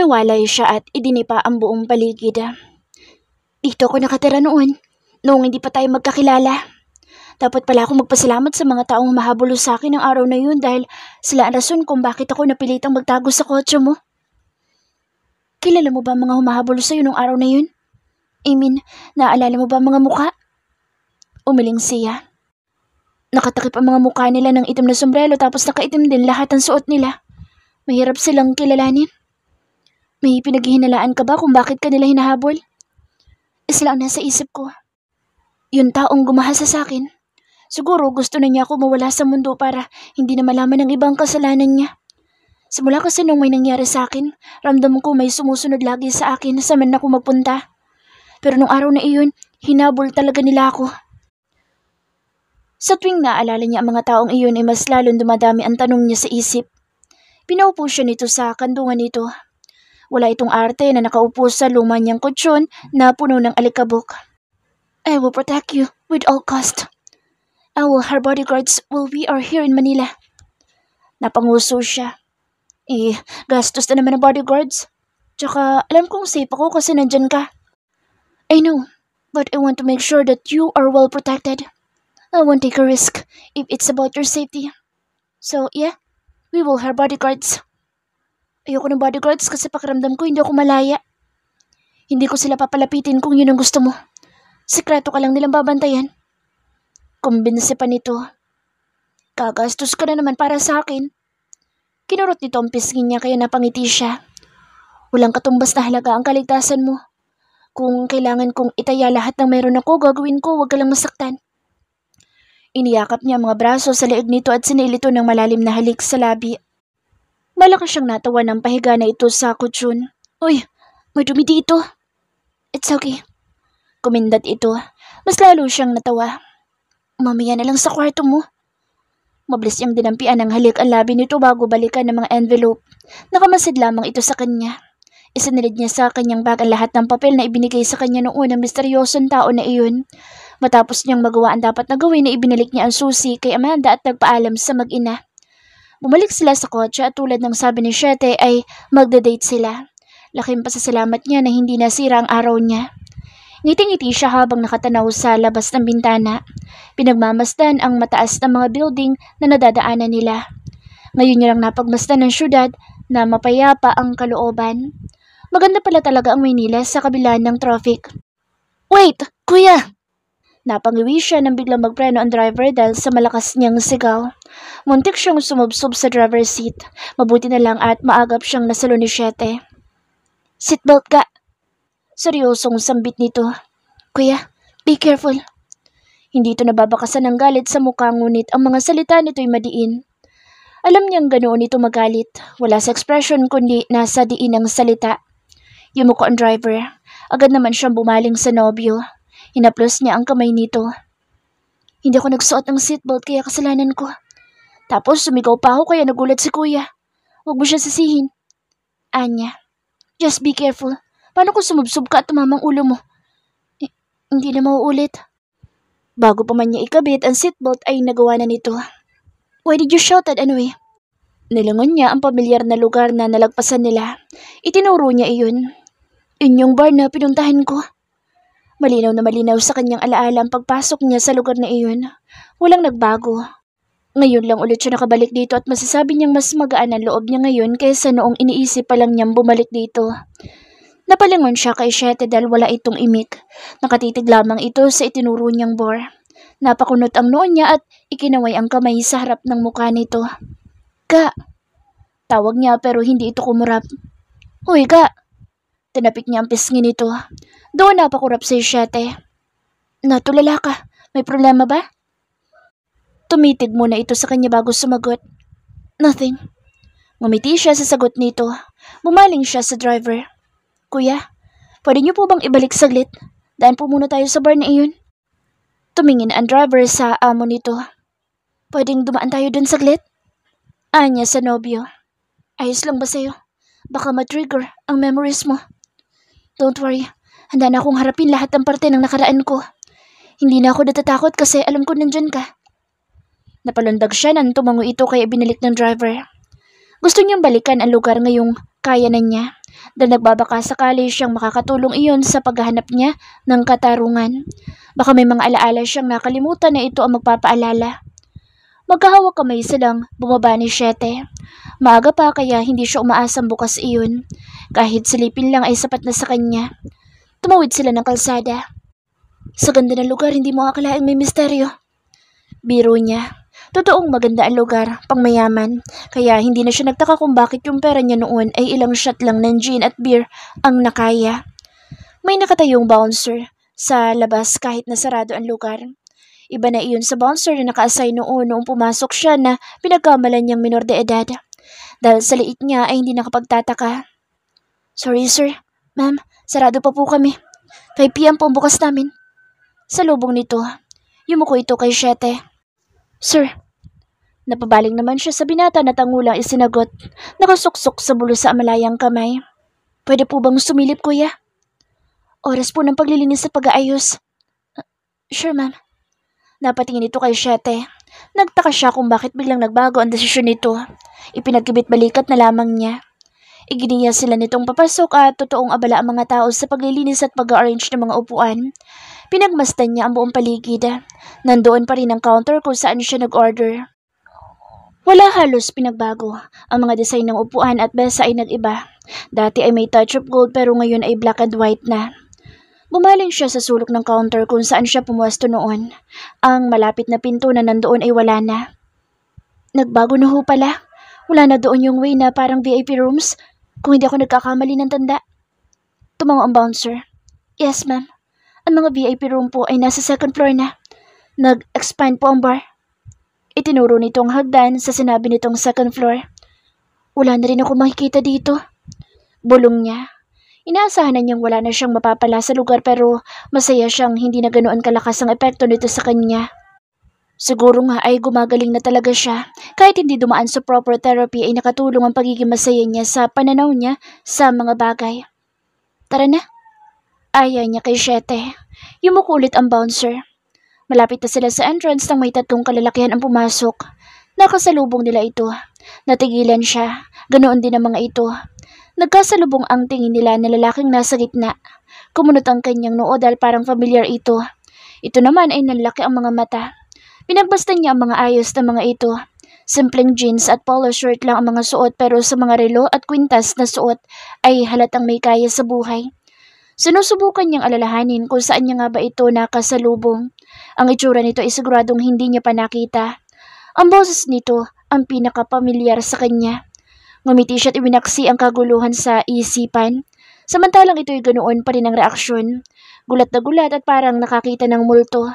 Nawalay siya at idinipa ang buong paligid. Dito ako nakatira noong hindi pa tayo magkakilala. Dapat pala ako magpasalamat sa mga taong humahabol sa akin ng araw na yun dahil sila ang rason kung bakit ako napilitang magtago sa kotse mo. Kilala mo ba mga humahabol sa'yo nung araw na yun? Naaalala mo ba mga mukha? Umiling siya. Nakatakip ang mga mukha nila ng itim na sombrero tapos nakaitim din lahat ang suot nila. Mahirap silang kilalanin. May pinaghihinalaan ka ba kung bakit ka nila hinahabol? Sila ang nasa isip ko. Yung taong gumahasa sa akin. Siguro gusto na niya ako mawala sa mundo para hindi na malaman ng ibang kasalanan niya. Simula kasi nung may nangyari sa akin, ramdam ko may sumusunod lagi sa akin sa man ako magpunta. Pero nung araw na iyon, hinabol talaga nila ako. Sa tuwing naalala niya ang mga taong iyon ay mas lalong dumadami ang tanong niya sa isip. Pinaupo siya nito sa kandungan nito. Wala itong arte na nakaupo sa luma niyang kutsyon na puno ng alikabok. I will protect you with all cost. Our bodyguards will be here in Manila. Napanguso siya. Gastos na naman ang bodyguards. Tsaka alam kong safe ako kasi nandyan ka. I know, but I want to make sure that you are well protected. I won't take a risk if it's about your safety. So, yeah, we will hire bodyguards. Ayoko ng bodyguards kasi pakiramdam ko hindi ako malaya. Hindi ko sila papalapitin kung yun ang gusto mo. Sikreto ka lang nilang babantayan. Kumbinsi pa nito. Kagastos ka na naman para sa akin. Kinurot nito ang pisngin niya kaya napangiti siya. Walang katumbas na halaga ang kaligtasan mo. Kung kailangan kong itaya lahat ng meron ako, gagawin ko, huwag ka lang masaktan. Iniyakap niya ang mga braso sa leeg nito at sinilito ng malalim na halik sa labi. Malakas siyang natawa ng pahiga na ito sa kutsyon. Uy, may dumi dito. It's okay. Kumindat ito. Mas lalo siyang natawa. Mamaya na lang sa kwarto mo. Mabilis niyang dinampian ng halik ang labi nito bago balikan ng mga envelope. Nakamasid lamang ito sa kanya. Isinilid niya sa kanyang bag ang lahat ng papel na ibinigay sa kanya noon ng misteryosong tao na iyon. Matapos niyang magawa ang dapat na gawin na ibinalik niya ang susi kay Amanda at nagpaalam sa mag-ina. Bumalik sila sa kotse at tulad ng sabi ni Shete ay magda-date sila. Laking pasasalamat niya na hindi nasira ang araw niya. Ngiti-ngiti siya habang nakatanaw sa labas ng bintana. Pinagmamasdan ang mataas na mga building na nadadaanan nila. Ngayon niya lang napagmasdan ng syudad na mapayapa ang kalooban. Maganda pala talaga ang Maynila sa kabila ng traffic. Wait, kuya! Napangiwi siya nang biglang magpreno ang driver dahil sa malakas niyang sigaw. Muntik siyang sumubsob sa driver's seat. Mabuti na lang at maagap siyang nasalo ni Shete. Seatbelt ka! Seryosong sambit nito. Kuya, be careful. Hindi ito nababakasan ng galit sa mukha ngunit ang mga salita nito'y madiin. Alam niyang ganoon ito magalit. Wala sa expression kundi nasa diin ang salita. Yumuko ang driver. Agad naman siyang bumaling sa nobyo. Hinaplos niya ang kamay nito. Hindi ako nagsuot ng seatbelt kaya kasalanan ko. Tapos sumigaw pa ako kaya nagulat si kuya. Huwag mo siya sisihin. Anya, just be careful. Paano kung sumubsob ka at tumamang ulo mo? Hindi na mauulit. Bago pa man niya ikabit ang seatbelt ay nagawa na nito. Why did you shout that anyway? Nilangon niya ang pamilyar na lugar na nalagpasan nila. Itinuro niya iyon. Inyong bar na pinuntahan ko. Malinaw na malinaw sa kanyang alaala ang pagpasok niya sa lugar na iyon. Walang nagbago. Ngayon lang ulit siya nakabalik dito at masasabi niyang mas magaan ang loob niya ngayon kaysa noong iniisip pa lang niyang bumalik dito. Napalingon siya kay Shete dahil wala itong imik. Nakatitig lamang ito sa itinuro niyang bar. Napakunot ang noo niya at ikinaway ang kamay sa harap ng mukha nito. Ga! Tawag niya pero hindi ito kumurap. Hoy, Ga! Tinapik niya ang pisngi nito. Doon napakurap si Shete. Natulala ka. May problema ba? Tumitig muna ito sa kanya bago sumagot. Nothing. Ngumiti siya sa sagot nito. Bumaling siya sa driver. Kuya, pwede niyo po bang ibalik saglit? Daan po muna tayo sa bar na iyon. Tumingin ang driver sa amo nito. Pwedeng dumaan tayo dun saglit? Anya sa nobyo. Ayos lang ba sa'yo? Baka ma-trigger ang memories mo. Don't worry. Handa na akong harapin lahat ng parte ng nakaraan ko. Hindi na ako natatakot kasi alam ko nandyan ka. Napalundag siya nang tumango ito kaya binalik ng driver. Gusto niyang balikan ang lugar ngayong kaya na niya. Dahil nagbabaka sakali siyang makakatulong iyon sa paghahanap niya ng katarungan. Baka may mga alaala siyang nakalimutan na ito ang magpapaalala. Magkahawak kamay silang bumaba ni Shete. Maaga pa kaya hindi siya umaasang bukas iyon. Kahit silipin lang ay sapat na sa kanya. Tumawid sila ng kalsada. Sa ganda ng lugar, hindi mo akalaing may misteryo. Biro niya. Totoong maganda ang lugar, pangmayaman. Kaya hindi na siya nagtaka kung bakit yung pera niya noon ay ilang shot lang ng gin at beer ang nakaya. May nakatayong bouncer sa labas kahit nasarado ang lugar. Iba na iyon sa bouncer na naka-assign noong pumasok siya na pinagkamalan niyang minor de edad. Dahil sa liit niya ay hindi nakapagtataka. Sorry sir, ma'am, sarado pa po kami. 5 PM po ang bukas namin. Sa lubong nito, yumuko ito kay Shete. Sir, napabaling naman siya sa binata na tangulang isinagot, nakasuksok sa bulo sa malayang kamay. Pwede po bang sumilip, kuya? Oras po ng paglilinis at pag-aayos. Sure, ma'am. Napatingin ito kay Shete. Nagtaka siya kung bakit biglang nagbago ang desisyon nito. Ipinagkibit-balikat na lamang niya. Iginiya sila nitong papasok at totoong abala ang mga tao sa paglilinis at pag-arrange ng mga upuan. Pinagmasdan niya ang buong paligid. Nandoon pa rin ang counter kung saan siya nag-order. Wala halos pinagbago. Ang mga design ng upuan at mesa ay nag-iba. Dati ay may touch of gold pero ngayon ay black and white na. Bumaling siya sa sulok ng counter kung saan siya pumuesto noon. Ang malapit na pinto na nandoon ay wala na. Nagbago na ho pala. Wala na doon yung way na parang VIP rooms. Kung hindi ako nagkakamali ng tanda. Tumango ang bouncer. Yes, ma'am. Ang mga VIP room po ay nasa second floor na. Nag-expand po ang bar. Itinuro nitong hagdan sa sinabi nitong second floor. Wala na rin ako makikita dito. Bulong niya. Inaasahan na niyang wala na siyang mapapala sa lugar pero masaya siyang hindi na ganoon kalakas ang epekto nito sa kanya. Siguro nga ay gumagaling na talaga siya. Kahit hindi dumaan sa proper therapy ay nakatulong ang pagiging masaya niya sa pananaw niya sa mga bagay. Tara na. Ayaw niya kay Shete. Yumuko ulit ang bouncer. Malapit na sila sa entrance nang may 3 kalalakihan ang pumasok. Nakasalubong nila ito. Natigilan siya. Ganoon din ang mga ito. Nagkasalubong ang tingin nila na lalaking nasa gitna. Kumunot ang kanyang noo dahil parang familiar ito. Ito naman ay nanlaki ang mga mata. Pinagbastan niya ang mga ayos na mga ito. Simpleng jeans at polo shirt lang ang mga suot pero sa mga relo at kwintas na suot ay halatang may kaya sa buhay. Sinusubukan niyang alalahanin kung saan niya nga ba ito nakasalubong. Ang itsura nito ay siguradong hindi niya pa nakita. Ang boses nito ang pinakapamilyar sa kanya. Ngumiti siya at iwinaksi ang kaguluhan sa isipan. Samantalang ito'y ganoon pa rin ang reaksyon. Gulat na gulat at parang nakakita ng multo.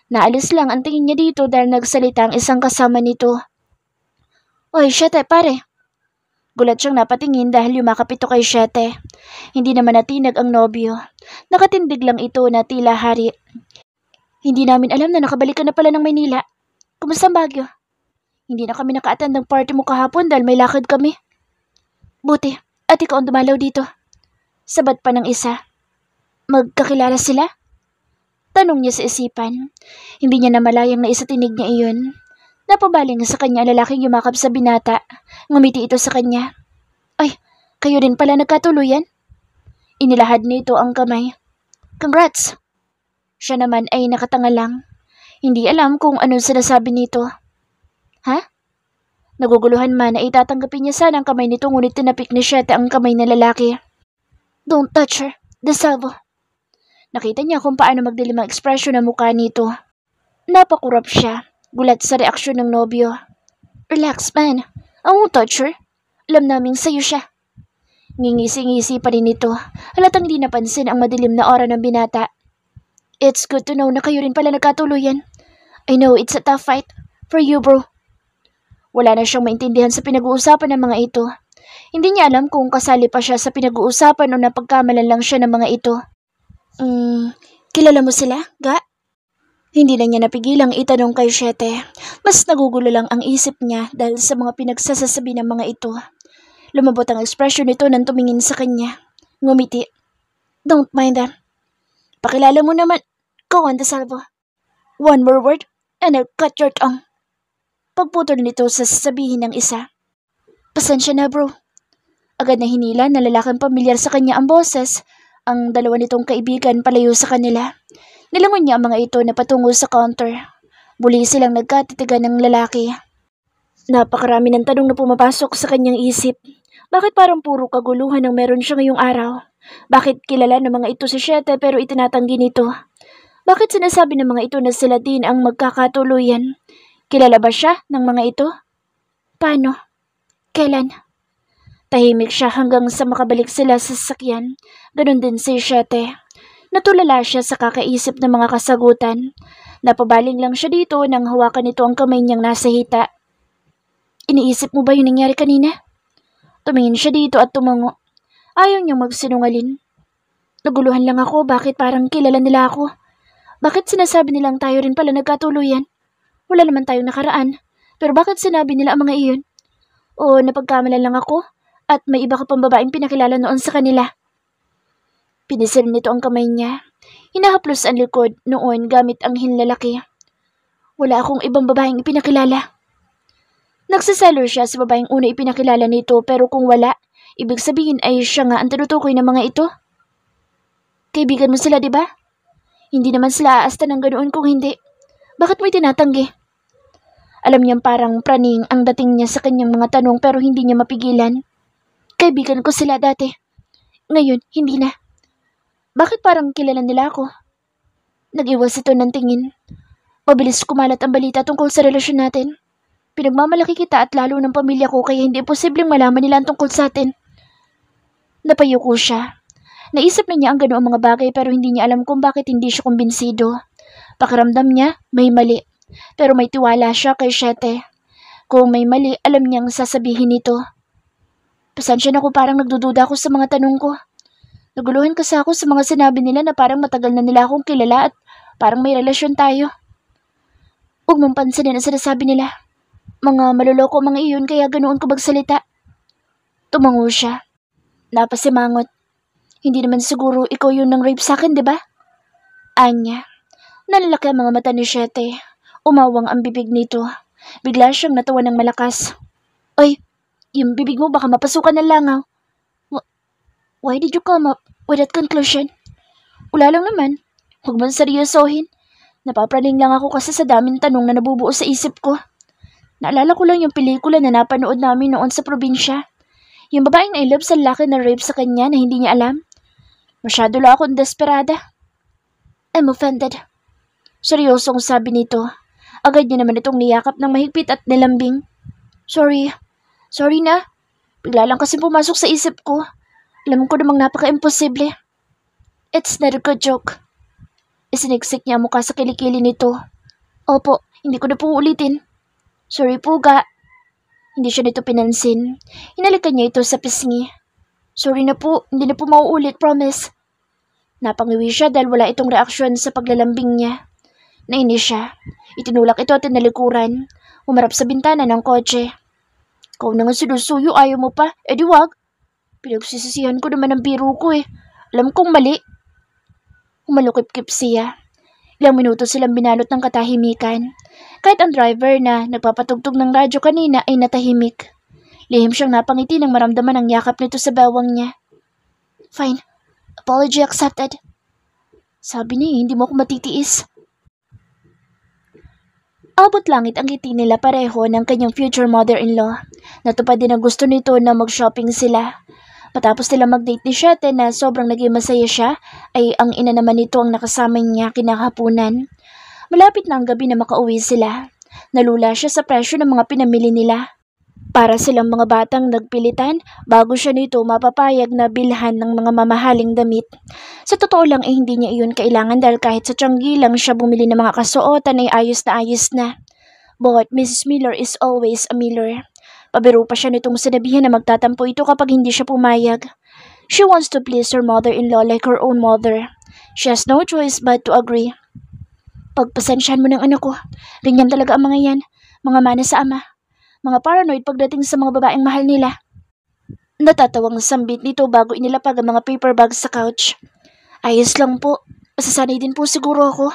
Naalis lang ang tingin niya dito dahil nagsalita ang isang kasama nito. Oy, Shete, pare. Gulat siyang napatingin dahil yumakap ito kay Shete. Hindi naman natinag ang nobyo. Nakatindig lang ito na tila hari. Hindi namin alam na nakabalik ka na pala ng Maynila. Kumusta ang Baguio? Hindi na kami naka-attend ng party mo kahapon dahil may lakad kami. Buti, at ikaw ang dumalaw dito. Sabat pa ng isa. Magkakilala sila? Tanong niya sa isipan. Hindi niya namalayang na isatinig niya iyon. Napabaling sa kanya ang lalaking yumakap sa binata. Ngumiti ito sa kanya. Ay, kayo rin pala nagkatuluyan? Inilahad nito ang kamay. Congrats! Siya naman ay nakatanga lang. Hindi alam kung anong sinasabi nito. Ha? Naguguluhan man na itatanggapin niya sana ang kamay nito ngunit tinapik ni Shete ang kamay ng lalaki. Don't touch her, DeSalvo. Nakita niya kung paano magdilim ang ekspresyon ng mukha nito. Napakurap siya, gulat sa reaksyon ng nobyo. Relax man, I won't touch her. Alam naming sa'yo siya. Ngingisi-ngisi pa rin ito, halatang hindi napansin ang madilim na aura ng binata. It's good to know na kayo rin pala nagkatuluyan. I know it's a tough fight for you, bro. Wala na siyang maintindihan sa pinag-uusapan ng mga ito. Hindi niya alam kung kasali pa siya sa pinag-uusapan o napagkamalan lang siya ng mga ito. Kilala mo sila, Ga? Hindi na niya napigilang itanong kay Shete. Mas nagugulo lang ang isip niya dahil sa mga pinagsasasabi ng mga ito. Lumabot ang ekspresyon nito nang tumingin sa kanya. Ngumiti. Don't mind them. Pakilala mo naman. Go on, DeSalvo. One more word and I'll cut your tongue. Pagputol nito sa sasabihin ng isa. Pasensya na, bro. Agad na hinila na lalaking pamilyar sa kanya ang boses. Ang dalawa nitong kaibigan palayo sa kanila. Nilangon niya ang mga ito na patungo sa counter. Muli silang nagkatitigan ng lalaki. Napakarami ng tanong na pumapasok sa kanyang isip. Bakit parang puro kaguluhan ang meron siya ngayong araw? Bakit kilala ng mga ito si Siete pero itinatanggi nito? Bakit sinasabi ng mga ito na sila din ang magkakatuluyan? Kilala ba siya ng mga ito? Paano? Kailan? Tahimik siya hanggang sa makabalik sila sa sasakyan. Ganon din si Siete. Natulala siya sa kakaisip ng mga kasagutan. Napabaling lang siya dito nang hawakan nito ang kamay niyang nasa hita. Iniisip mo ba yung nangyari kanina? Tumingin siya dito at tumango. Ayaw niyang magsinungalin. Naguluhan lang ako, bakit parang kilala nila ako? Bakit sinasabi nilang tayo rin pala nagkatuluyan? Wala naman tayong nakaraan. Pero bakit sinabi nila ang mga iyon? O napagkamalan lang ako at may iba ka pang babaeng pinakilala noon sa kanila. Pinisil nito ang kamay niya. Hinahaplos ang likod noon gamit ang hinlalaki. Wala akong ibang babaeng ipinakilala. Nagsasalo siya sa babaeng una ipinakilala nito pero kung wala, ibig sabihin ay siya nga ang tinutukoy ng mga ito. Kaibigan mo sila, di ba? Hindi naman sila aasta ng ganoon kung hindi. Bakit mo itinatanggi? Alam niyang parang praning ang dating niya sa kanyang mga tanong pero hindi niya mapigilan. Kaibigan ko sila dati. Ngayon, hindi na. Bakit parang kilala nila ako? Nag-iwas ito ng tingin. Mabilis kumalat ang balita tungkol sa relasyon natin. Pinagmamalaki kita at lalo ng pamilya ko kaya hindi posibleng malaman nila ang tungkol sa atin. Napayuko siya. Naisip na niya ang ganoong mga bagay pero hindi niya alam kung bakit hindi siya kumbinsido. Pakiramdam niya, may mali. Pero may tiwala siya kay Siete. Kung may mali, alam niyang sasabihin nito. Pasensya na kung parang nagdududa ako sa mga tanong ko. Naguluhan kasi ako sa mga sinabi nila na parang matagal na nila akong kilala at parang may relasyon tayo. Huwag mong pansinin ang sinasabi nila. Mga maluloko mga iyon kaya ganoon ko magsalita. Tumango siya. Napasimangot. Hindi naman siguro ikaw yung nang rape sa akin, di ba? Anya. Nalalaki ang mga mata ni Siete. Umawang ang bibig nito. Bigla siyang natawa ng malakas. Ay, yung bibig mo baka mapasukan ng langaw. Why did you come up with that conclusion? Wala lang naman. Huwag mong seryosohin. Napapraning lang ako kasi sa daming tanong na nabubuo sa isip ko. Naalala ko lang yung pelikula na napanood namin noon sa probinsya. Yung babaeng na-ilove sa lalaki na rape sa kanya na hindi niya alam. Masyado lang akong desperada. I'm offended. Seryosong sabi nito. Agad niya naman itong niyakap ng mahigpit at nilambing. Sorry. Sorry na. Bigla lang kasi pumasok sa isip ko. Alam ko namang napaka-imposible. It's not a good joke. Isiniksik niya ang mukha sa kilikili nito. Opo, hindi ko na po ulitin. Sorry po ga. Hindi siya nito pinansin. Hinalikan niya ito sa pisngi. Sorry na po, hindi na po mauulit, promise. Napangiwi siya dahil wala itong reaksyon sa paglalambing niya. Nainis siya. Itinulak ito at tinalikuran. Umarap sa bintana ng kotse. Ikaw na nga sinusuyo, ayaw mo pa. Eh di wag. Pinagsisisihan ko naman ang biro ko eh. Alam kong mali. Humalukip-kip siya. Ilang minuto silang binalot ng katahimikan. Kahit ang driver na nagpapatugtog ng radyo kanina ay natahimik. Lihim siyang napangiti nang maramdaman ang yakap nito sa bawang niya. Fine. Apology accepted. Sabi niya, hindi mo ako matitiis. Abot langit ang ngiti nila pareho ng kanyang future mother-in-law. Natupad din ang gusto nito na mag-shopping sila. Matapos nila mag-date ni Siete na sobrang naging masaya siya, ay ang ina naman nito ang nakasama niya kinakahapunan. Malapit na ang gabi na makauwi sila. Nalula siya sa presyo ng mga pinamili nila. Para silang mga batang nagpilitan bago siya nito mapapayag na bilhan ng mga mamahaling damit. Sa totoo lang ay hindi niya iyon kailangan dahil kahit sa tiyanggi lang siya bumili ng mga kasuotan ay ayos na. But Mrs. Miller is always a Miller. Pabiro pa siya nitong sinabihan na magtatampo ito kapag hindi siya pumayag. She wants to please her mother-in-law like her own mother. She has no choice but to agree. Pagpasensyahan mo ng anak ko. Ganyan talaga ang mga yan. Mga mana sa ama. Mga paranoid pagdating sa mga babaeng mahal nila. Natatawang sambit nito bago inilapag ang mga paper bags sa couch. Ayos lang po. Masasanay din po siguro ako.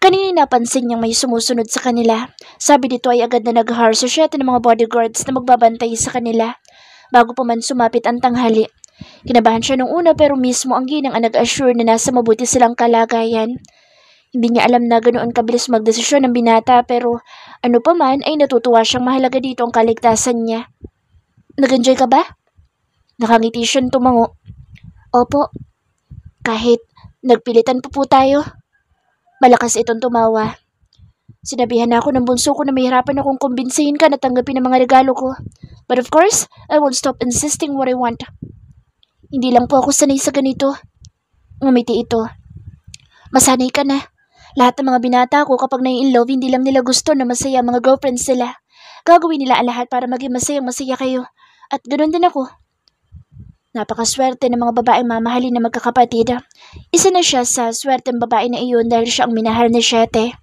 Kanina napansin niyang may sumusunod sa kanila. Sabi nito ay agad na nag-hire sa Siete ng mga bodyguards na magbabantay sa kanila. bago pa man sumapit ang tanghali. Kinabahan siya nung una pero mismo ang ginang ang nag-assure na nasa mabuti silang kalagayan. Hindi niya alam na ganoon kabilis magdesisyon ng binata pero ano pa man ay natutuwa siyang mahalaga dito ang kaligtasan niya. Nag-enjoy ka ba? Nakangiti siyang tumango. Opo, kahit nagpilitan pa po tayo. Malakas itong tumawa. Sinabihan na ako ng bunso ko na mahirapan akong kumbinsihin ka na tanggapin ang mga regalo ko. But of course, I won't stop insisting what I want. Hindi lang po ako sanay sa ganito. Ngumiti ito. Masanay ka na. Lahat ng mga binata ko kapag nai-in-love, hindi lang nila gusto na masaya ang mga girlfriends sila. Gagawin nila ang lahat para maging masaya kayo. At ganoon din ako. Napakaswerte ng mga babaeng mamahalin na magkakapatid. Isa na siya sa swerteng babae na iyon dahil siya ang minahal ni Shete.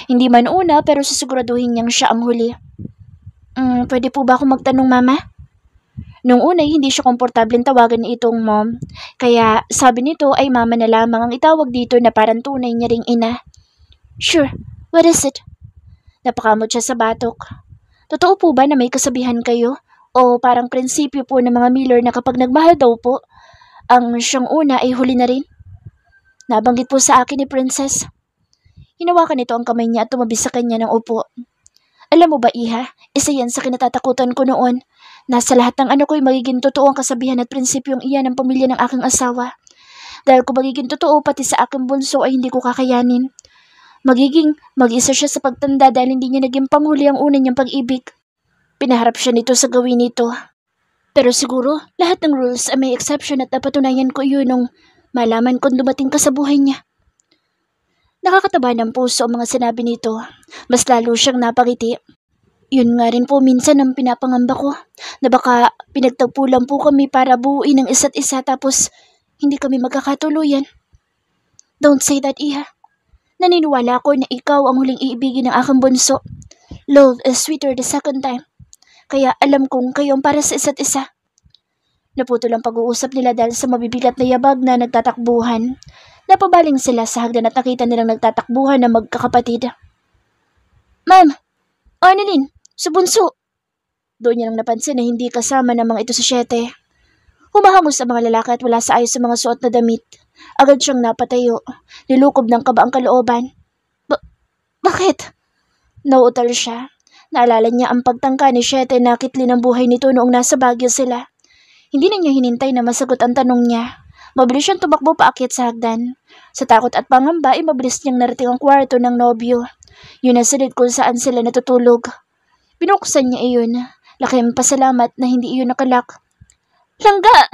Hindi man una pero susiguraduhin niyang siya ang huli. Pwede po ba ako magtanong, Mama? Nung una hindi siya komportableng tawagan ni itong mom. Kaya sabi nito ay mama na lamang ang itawag dito na parang tunay niya ring ina. Sure, what is it? Napakamot siya sa batok. Totoo po ba na may kasabihan kayo? O parang prinsipyo po ng mga Miller na kapag nagmahal daw po, ang siyang una ay huli na rin? Nabanggit po sa akin ni Princess. Hinawakan nito ang kamay niya at tumabi sa kanya ng upo. Alam mo ba, Iha, isa yan sa kinatatakutan ko noon. Nasa lahat ng ano ko'y magiging totoo ang kasabihan at prinsipyong iyan ng pamilya ng aking asawa. Dahil kung magiging totoo pati sa aking bunso ay hindi ko kakayanin. Magiging mag-isa siya sa pagtanda dahil hindi niya naging panghuli ang una niyang pag-ibig. Pinaharap siya nito sa gawin nito. Pero siguro, lahat ng rules ay may exception at napatunayan ko yun nung malaman kong dumating ka sa buhay niya. Nakakataba ng puso ang mga sinabi nito. Mas lalo siyang napangiti. Yun nga rin po minsan ang pinapangamba ko, na baka pinagtagpo lang po kami para buuin ang isa't isa tapos hindi kami magkakatuluyan. Don't say that, Iha. Naniniwala ako na ikaw ang huling iibigin ng aking bunso. Love is sweeter the second time. Kaya alam kong kayo ang para sa isa't isa. Naputol ang pag-uusap nila dahil sa mabibigat na yabag na nagtatakbuhan. Napabaling sila sa hagdan at nakita nilang nagtatakbuhan na magkakapatid. Ma'am! Annalyn! Sa bunso! Doon niya lang napansin na hindi kasama ng mga ito sa Shete. Humahangos ang mga lalaki at wala sa ayos sa mga suot na damit. Agad siyang napatayo. Nilukob ng kaba ang kalooban. Bakit? Nauutal siya. Naalala niya ang pagtangka ni Shete na kitli ng buhay nito noong nasa Baguio sila. Hindi na niya hinintay na masagot ang tanong niya. Mabilis siyang tumakbo paakyat sa hagdan. Sa takot at pangamba ay mabilis niyang narating ang kwarto ng nobyo. Yun ang silid kung saan sila natutulog. Binuksan niya iyon. Laking pasalamat na hindi iyon nakalak. Langga!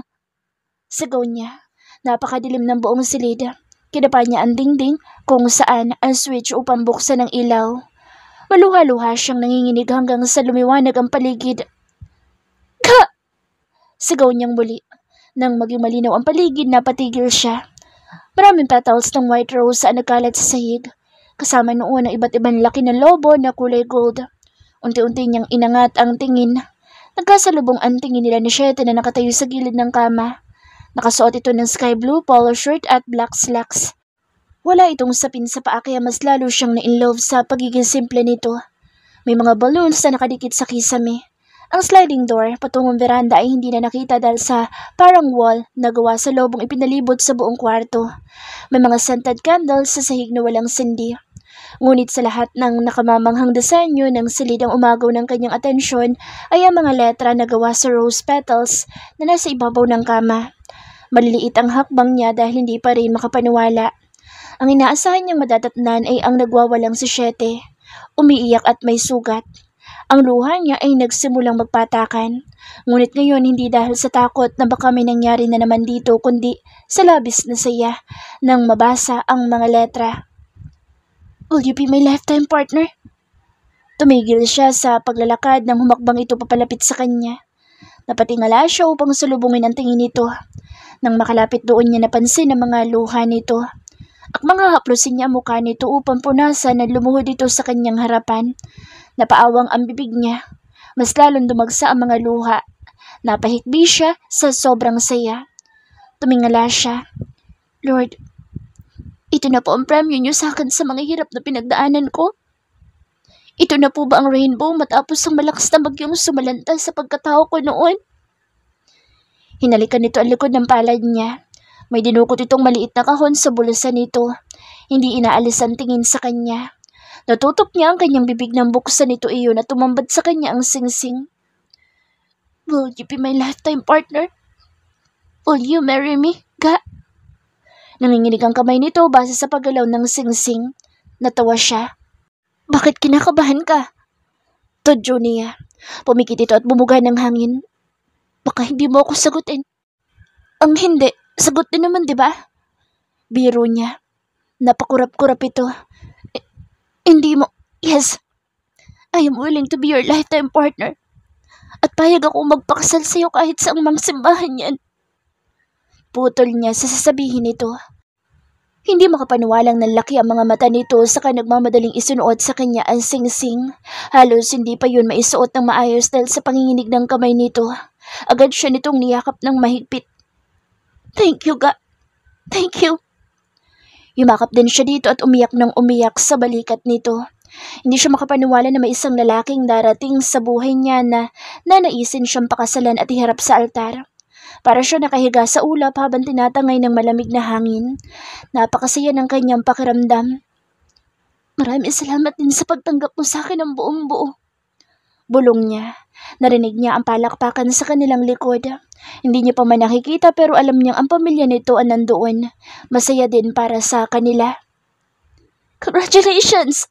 Sigaw niya. Napakadilim ng buong silid. Kinapa niya ang dingding kung saan ang switch upang buksan ang ilaw. Maluha-luha siyang nanginginig hanggang sa lumiwanag ang paligid. Ka! Sigaw niyang muli. Nang maging malinaw ang paligid, napatigil siya. Maraming petals ng white rose ang nagkalat sa sahig. Kasama noon ang iba't ibang laki ng lobo na kulay gold. Unti-unti niyang inangat ang tingin. Nagkasalubong ang tingin nila ni Shete na nakatayo sa gilid ng kama. Nakasuot ito ng sky blue polo shirt at black slacks. Wala itong sapin sa paa kaya mas lalo siyang na-inlove sa pagiging simple nito. May mga balloons na nakadikit sa kisame. Ang sliding door patungong veranda ay hindi na nakita dahil sa parang wall na gawa sa lobong ipinalibot sa buong kwarto. May mga scented candles sa sahig na walang sindi. Ngunit sa lahat ng nakamamanghang disenyo ng silid ang umagaw ng kanyang atensyon ay ang mga letra na gawa sa rose petals na nasa ibabaw ng kama. Maliliit ang hakbang niya dahil hindi pa rin makapaniwala. Ang inaasahan niyang madadatnan ay ang nagwawalang si Shete. Umiiyak at may sugat. Ang luha niya ay nagsimulang magpatakan. Ngunit ngayon hindi dahil sa takot na baka may nangyari na naman dito kundi sa labis na saya nang mabasa ang mga letra. Will you be my lifetime partner? Tumigil siya sa paglalakad nang humakbang ito papalapit sa kanya. Napatingala siya upang salubungin ang tingin nito. Nang makalapit doon niya napansin ang mga luha nito. Akmang hahaplusin niya ang mukha nito upang punasan na lumuhod ito sa kanyang harapan. Napaawang ang bibig niya. Mas lalong dumagsa ang mga luha. Napahikbi siya sa sobrang saya. Tumingala siya. Lord, ito na po ang premyo niyo sa akin sa mga hirap na pinagdaanan ko. Ito na po ba ang rainbow matapos ang malakas na bagyong sumalanta sa pagkatao ko noon? Hinalikan nito ang likod ng palad niya. May dinukot itong maliit na kahon sa bulusan nito. Hindi inaalis ang tingin sa kanya. Natutok niya ang kanyang bibig nang buksan nito iyon at tumambad sa kanya ang singsing. Will you be my lifetime partner? Will you marry me, Ga? Nanginginig ang kamay nito base sa paggalaw ng singsing. Natawa siya. Bakit kinakabahan ka? Tudyo niya. Pumikit ito at bumuga ng hangin. Baka hindi mo ako sagutin. Ang hindi. Sagot din naman, di ba? Biro niya. Napakurap-kurap ito. Hindi mo. Yes. I am willing to be your lifetime partner. At payag ako magpakasal sa'yo kahit saang mang simbahan yan. Putol niya sa sasabihin nito. Hindi makapaniwalang nanlaki ang mga mata nito saka nagmamadaling isunuot sa kanya ang singsing. Halos hindi pa yun maisuot ng maayos dahil sa panginginig ng kamay nito. Agad siya nitong niyakap ng mahigpit. Thank you, Ga. Thank you. Yumakap din siya dito at umiyak ng umiyak sa balikat nito. Hindi siya makapaniwala na may isang lalaking darating sa buhay niya na nanaisin siyang pakasalan at iharap sa altar. Para siya nakahiga sa ulap habang tinatangay ng malamig na hangin. Napakasaya ng kanyang pakiramdam. Maraming salamat din sa pagtanggap mo sa akin ng buong buo. Bulong niya. Narinig niya ang palakpakan sa kanilang likod. Hindi niya pa man nakikita pero alam niyang ang pamilya nito ang nandoon. Masaya din para sa kanila. Congratulations!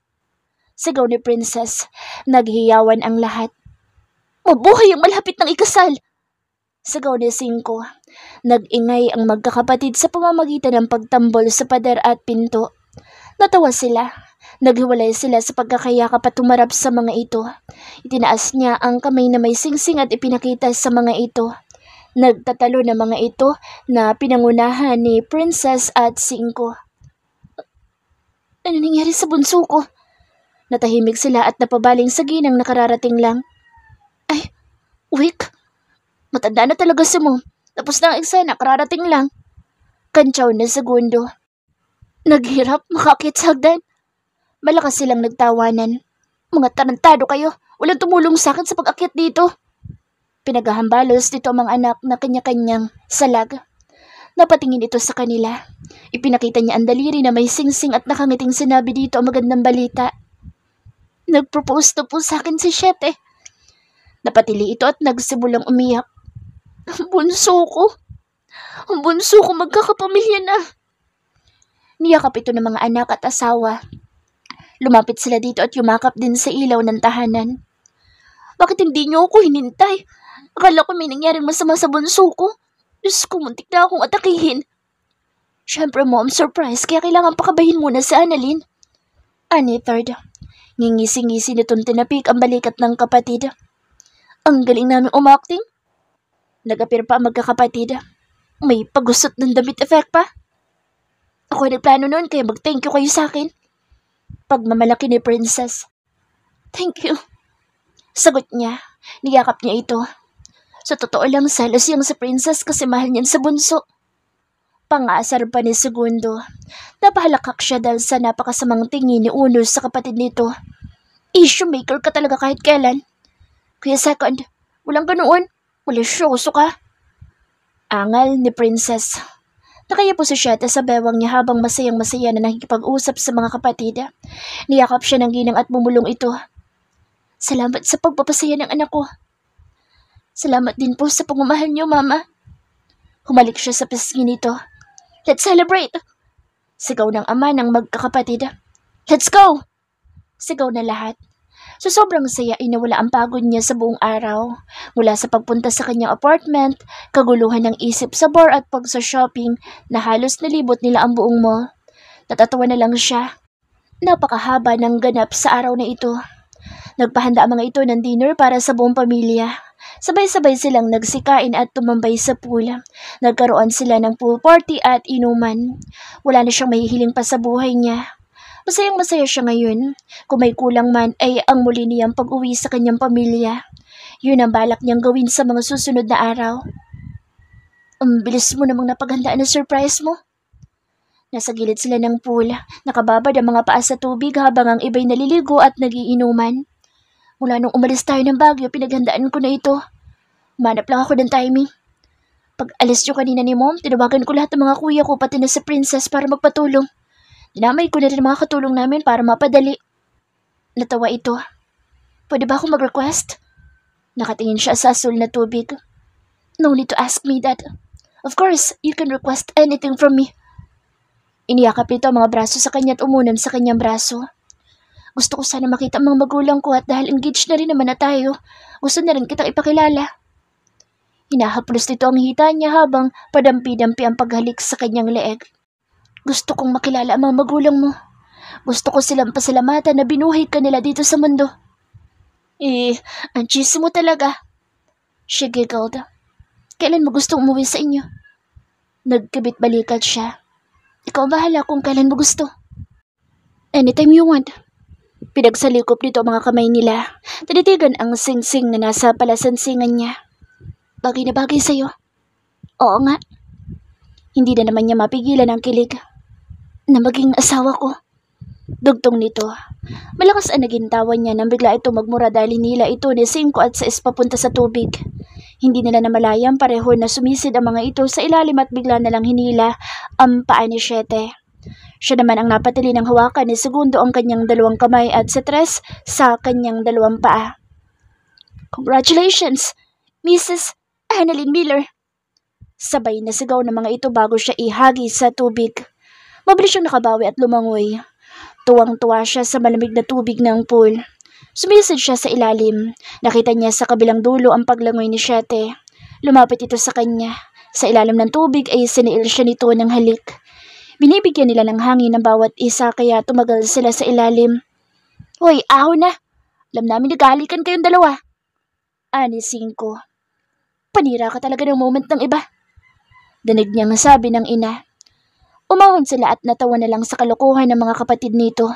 Sigaw ni Princess. Naghiyawan ang lahat. Mabuhay ang malapit ng ikasal! Sigaw ni Cinco. Nag-ingay ang magkakapatid sa pamamagitan ng pagtambol sa pader at pinto. Natawa sila. Naghiwalay sila sa pagkakayakap at tumarap sa mga ito. Itinaas niya ang kamay na may singsing at ipinakita sa mga ito. Nagtatalo na mga ito na pinangunahan ni Princess at Cinco. Ano nangyari sa bunso ko? Natahimik sila at napabaling sa ginang nakararating lang. Ay, weak. Matanda na talaga si mo. Tapos na ang eksena, kararating lang. Kantsaw na segundo. Naghirap, makakit sa hagdan. Malakas silang nagtawanan. Mga tarantado kayo. Walang tumulong sa akin sa pag-akyat dito. Pinaghahambalos dito ang mga anak na kanya-kanyang salag. Napatingin ito sa kanila. Ipinakita niya ang daliri na may singsing at nakangiting sinabi dito ang magandang balita. Nag-propose na po sa akin si Shete. Napatili ito at nagsimulang umiyak. Ang bunso ko. Ang bunso ko magkakapamilya na. Niyakap ito ng mga anak at asawa. Lumapit sila dito at yumakap din sa ilaw ng tahanan. Bakit hindi niyo ako hinintay? Akala ko may nangyaring masama sa bunso ko. Diyos ko, muntik na akong atakihin. Siyempre mo, I'm surprised kaya kailangan pakabahin muna si Annalyn. Ani third. Ngingisi-ngisi nitong tinapik ang balikat ng kapatid. Ang galing namin umakting. Nagapir pa ang magkakapatid. May pagusot ng damit effect pa. Ako nagplano noon kaya mag-thank you kayo sa akin. Pagmamalaki ni Princess. Thank you. Sagot niya. Niyakap niya ito. Sa totoo lang, selos yung si Princess kasi mahal niyan sa bunso. Pangasar pa ni Segundo. Napahalakak siya dahil sa napakasamang tingin ni Uno sa kapatid nito. Issue maker ka talaga kahit kailan. Kaya second, walang ganoon. Malisyoso ka. Angal ni Princess. Nakaya po si Shete sa bewang niya habang masayang-masaya na nakikipag-usap sa mga kapatid. Niyakap siya ng ginang at bumulong ito. Salamat sa pagpapasaya ng anak ko. Salamat din po sa pagmamahal niyo, Mama. Humalik siya sa pisngi nito. Let's celebrate! Sigaw ng ama ng magkakapatid. Let's go! Sigaw na lahat. Sa sobrang saya ay nawala ang pagod niya sa buong araw. Mula sa pagpunta sa kanyang apartment, kaguluhan ng isip sa bar at pag sa shopping na halos nalibot nila ang buong mall. Natatawa na lang siya. Napakahaba ng ganap sa araw na ito. Nagpahanda ang mga ito ng dinner para sa buong pamilya. Sabay-sabay silang nagsikain at tumambay sa pool. Nagkaroon sila ng pool party at inuman. Wala na siyang mahihiling pa sa buhay niya. Masayang-masaya siya ngayon. Kung may kulang man ay ang muli niyang pag-uwi sa kanyang pamilya. Yun ang balak niyang gawin sa mga susunod na araw. Ang bilis mo namang napaghandaan na surprise mo. Nasa gilid sila ng pool. Nakababad ang mga paa sa tubig habang ang iba'y naliligo at nagiinuman. Mula nung umalis tayo ng Baguio, pinaghandaan ko na ito. Manap lang ako ng timing. Pag alis nyo kanina ni Mom, tinawagan ko lahat ng mga kuya ko pati na si Princess para magpatulong. Dinamay ko na rin mga katulong namin para mapadali. Natawa ito. Pwede ba ako mag-request? Nakatingin siya sa asul na tubig. No need to ask me that. Of course, you can request anything from me. Iniyakap ito ang mga braso sa kanya at umunan sa kanyang braso. Gusto ko sana makita ang mga magulang ko at dahil engaged na rin naman na tayo, gusto na rin kitang ipakilala. Hinahaplos nito ang hita niya habang padampi-dampi ang paghalik sa kanyang leeg. Gusto kong makilala ang mga magulang mo. Gusto ko silang pasalamatan na binuhay ka nila dito sa mundo. Ang cheese mo talaga. She giggled. Kailan mo gustong umuwi sa inyo? Nagkabit-balikat siya. Ikaw bahala kung kailan mo gusto. Anytime you want. Pinagsalikop nito ang mga kamay nila. Tinitigan ang sing-sing na nasa palasansingan niya. Bagay na bagay sa'yo. Oo nga. Hindi na naman niya mapigilan ang kilig. Na maging asawa ko. Dugtong nito. Malakas ang naging tawa niya nang bigla ito magmura dahil hinila ito ni 5 at 6 papunta sa tubig. Hindi nila namalayang pareho na sumisid ang mga ito sa ilalim at bigla na lang hinila ang paa ni 7. Siya naman ang napatili ng hawakan ni Segundo ang kanyang 2 kamay at si 3 sa kanyang 2 paa. Congratulations, Mrs. Annalyn Miller! Sabay na sigaw ng mga ito bago siya ihagi sa tubig. Mabilis siyang nakabawi at lumangoy. Tuwang-tuwa siya sa malamig na tubig ng pool. Sumisid siya sa ilalim. Nakita niya sa kabilang dulo ang paglangoy ni 7. Lumapit ito sa kanya. Sa ilalim ng tubig ay siniil siya nito ng halik. Binibigyan nila ng hangin ng bawat isa kaya tumagal sila sa ilalim. Hoy, aho na! Alam namin nagalikan kayong dalawa. Ani 5. Panira ka talaga ng moment ng iba. Danig niyang sabi ng ina. Umahon sila at natawa na lang sa kalokohan ng mga kapatid nito.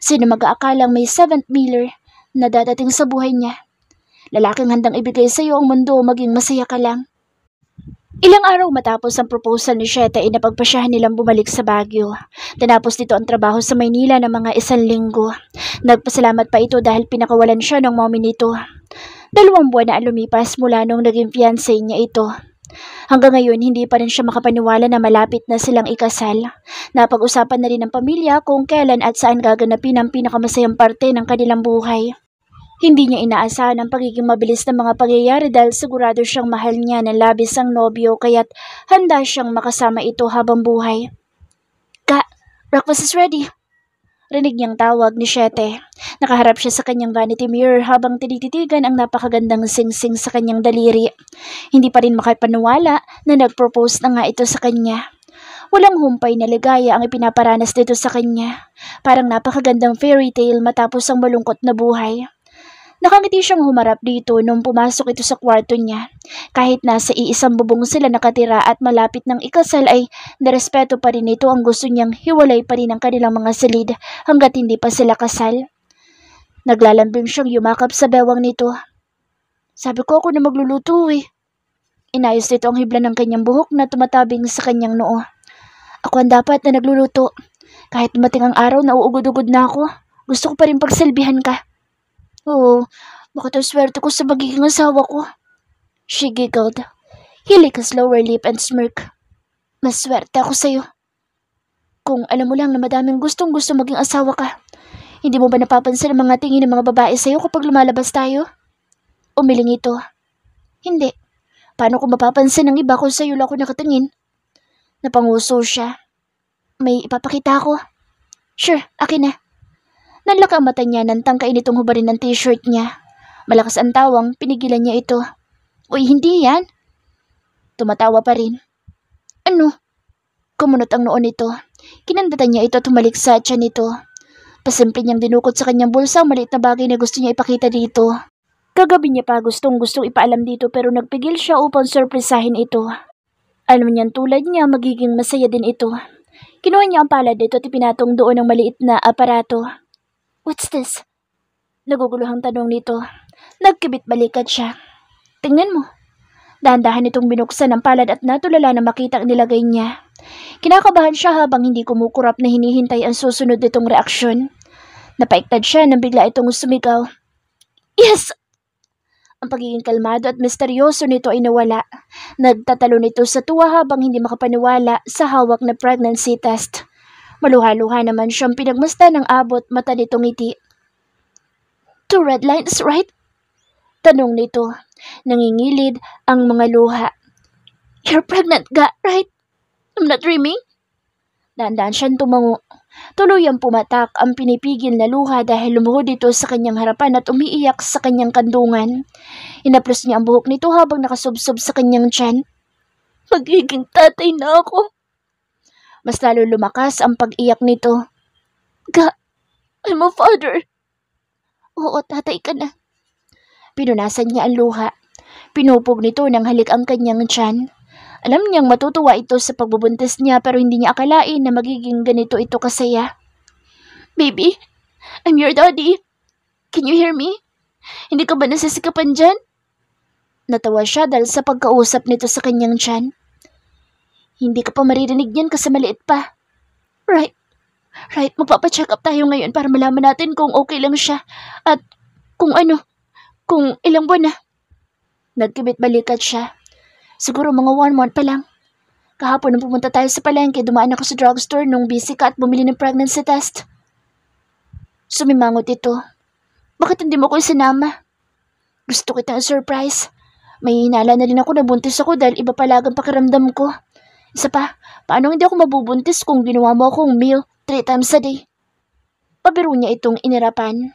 Sino mag-aakalang may 7th Miller na dadating sa buhay niya. Lalaking handang ibigay sa iyo ang mundo maging masaya ka lang. Ilang araw matapos ang proposal ni 7 ay napagpasyahan nilang bumalik sa Baguio. Tinapos dito ang trabaho sa Maynila ng mga 1 linggo. Nagpasalamat pa ito dahil pinakawalan siya ng mommy nito. 2 buwan na lumipas mula nung naging fiancé niya ito. Hanggang ngayon, hindi pa rin siya makapaniwala na malapit na silang ikasal. Napag-usapan na rin ng pamilya kung kailan at saan gaganapin ang pinakamasayang parte ng kanilang buhay. Hindi niya inaasahan ang pagiging mabilis ng mga pangyayari dahil sigurado siyang mahal niya ng labis ang nobyo kaya't handa siyang makasama ito habang buhay. Ka, breakfast is ready. Rinig niyang tawag ni 7. Nakaharap siya sa kanyang vanity mirror habang tinititigan ang napakagandang sing-sing sa kanyang daliri. Hindi pa rin makapaniwala na nag-propose na nga ito sa kanya. Walang humpay na ligaya ang ipinaparanas dito sa kanya. Parang napakagandang fairy tale matapos ang malungkot na buhay. Nakangiti siyang humarap dito nung pumasok ito sa kwarto niya. Kahit nasa iisang bubong sila nakatira at malapit ng ikasal ay narespeto pa rin ito ang gusto niyang hiwalay pa rin ang kanilang mga silid hanggat hindi pa sila kasal. Naglalambing siyang yumakap sa bewang nito. Sabi ko ako na magluluto eh. Inayos nito ang hibla ng kanyang buhok na tumatabing sa kanyang noo. Ako ang dapat na nagluluto. Kahit dumating ang araw na uugod-ugod na ako, gusto ko pa rin pagsilbihan ka. Oo, bakit ang swerte ko sa magiging asawa ko? She giggled. He licked his lower lip and smirked. Mas swerte ako sa'yo. Kung alam mo lang na madaming gustong-gusto maging asawa ka, hindi mo ba napapansin ang mga tingin ng mga babae sa'yo kapag lumalabas tayo? Umiling ito. Hindi. Paano ko mapapansin ng iba kung sa'yo lang ako nakatingin? Napanguso siya. May ipapakita ako. Sure, akin na. Nanlaki ang mata niya nang tangkain itong hubarin ng t-shirt niya. Malakas ang tawang, pinigilan niya ito. Uy, hindi yan. Tumatawa pa rin. Ano? Kumunot ang noon nito. Kinandatan niya ito at humalik sa tiyan nito. Pasimple niyang dinukot sa kanyang bulsa ang maliit na bagay na gusto niya ipakita dito. Kagabi niya pa gustong-gustong ipaalam dito pero nagpigil siya upang sorpresahin ito. Alam niyang tulad niya magiging masaya din ito. Kinuha niya ang palad nito at ipinatong doon ang maliit na aparato. What's this? Naguguluhang tanong nito. Nagkibit-balikat siya. Tingnan mo. Dahan-dahan itong binuksan ang palad at natulala na makita ang nilagay niya. Kinakabahan siya habang hindi kumukurap na hinihintay ang susunod nitong reaksyon. Napaiktad siya nang bigla itong sumigaw. Yes! Ang pagiging kalmado at misteryoso nito ay nawala. Nagtatalo nito sa tuwa habang hindi makapaniwala sa hawak na pregnancy test. Maluha-luha naman siyang pinagmasta ng abot mata nitong ngiti. "Two red lines, right?" Tanong nito. Nangingilid ang mga luha. "You're pregnant ga, right? I'm not dreaming?" Dahan-dahan siyang tumango. Tuluyang pumatak ang pinipigil na luha dahil lumuhod ito sa kanyang harapan at umiiyak sa kanyang kandungan. Inaplos niya ang buhok nito habang nakasubsob sa kanyang tiyan. "Magiging tatay na ako." Mas lalo lumakas ang pag-iyak nito. "Ga, I'm a father." "Oo, tatay ka na." Pinunasan niya ang luha. Pinupog nito ng halik ang kanyang tiyan. Alam niyang matutuwa ito sa pagbubuntis niya pero hindi niya akalain na magiging ganito ito kasaya. "Baby, I'm your daddy. Can you hear me? Hindi ka ba nasisikapan dyan?" Natawa siya dahil sa pagkausap nito sa kanyang tiyan. "Hindi ka pa maririnig yan kasi maliit pa." Right, magpapacheck up tayo ngayon para malaman natin kung okay lang siya at kung ilang buwan na." Nagkibit balikat siya. "Siguro mga 1 month pa lang. Kahapon nung pumunta tayo sa palengke, dumaan ako sa drugstore nung busy ka at bumili ng pregnancy test." Sumimangot ito. "Bakit hindi mo ko isinama?" "Gusto kitang surprise. May hinala na rin ako na buntis ako dahil iba palagang pakiramdam ko. Isa pa, paano hindi ako mabubuntis kung ginawa mo akong meal 3 times a day?" Pabiro niya itong inirapan.